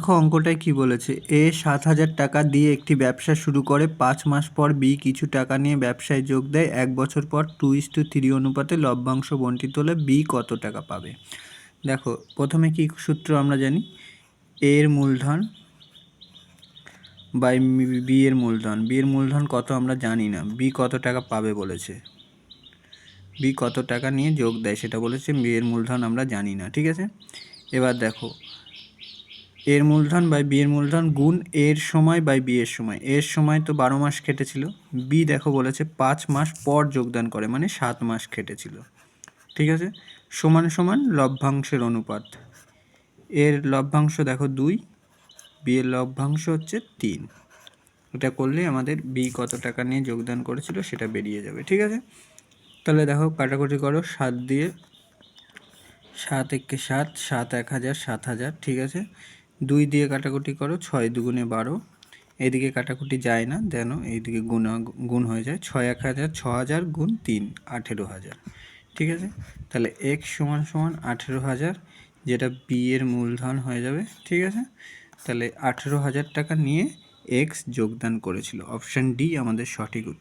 দেখো অঙ্কটায় কি বলেছে, এ 7,000 টাকা দিয়ে একটি ব্যবসা শুরু করে 5 মাস পর বি কিছু টাকা নিয়ে ব্যবসায় যোগ দেয়, 1 বছর পর 2:3 অনুপাতে লভ্যাংশ বণ্টিত হলে বি কত টাকা পাবে। দেখো প্রথমে কি সূত্র আমরা জানি, এ এর মূলধন বাই বি এর মূলধন। বি এর মূলধন কত আমরা জানি না, বি কত টাকা পাবে বলেছে, বি কত টাকা নিয়ে যোগ দেয় সেটা বলেছে, বি এর মূলধন আমরা জানি না। ঠিক আছে, এবার দেখো এর মূলধন বাই বি এর মূলধন গুণ এর সময় বাই বি এর সময়। এর সময় তো 12 মাস খেটেছিল, বি দেখো বলেছে 5 মাস পর যোগদান করে মানে 7 মাস খেটেছিল। ঠিক আছে, সমান সমান লভ্যাংশের অনুপাত। এর লভ্যাংশ দেখো 2, বি এর লভ্যাংশ হচ্ছে 3। এটা করলে আমাদের বি কত টাকা নিয়ে যোগদান করেছিল সেটা বেরিয়ে যাবে। ঠিক আছে, তাহলে দেখো কাটাকুটি করো, 7 দিয়ে 7 একে 7, 7 1000, 7,000। ঠিক আছে, 2 দিয়ে কাটাকুটি করো, 6 দুগুণে 12। এইদিকে কাটাকুটি যায় না, দেন এইদিকে গুণ হয়ে যায়, 6 1000, 6,000 গুণ 3, 18,000। ঠিক আছে, তাহলে এক্স সমান সমান 18,000, যেটা বি এর মূলধন হয়ে যাবে। ঠিক আছে, তাহলে 18,000 টাকা নিয়ে এক্স যোগদান করেছিল। অপশান ডি আমাদের সঠিক উত্তর।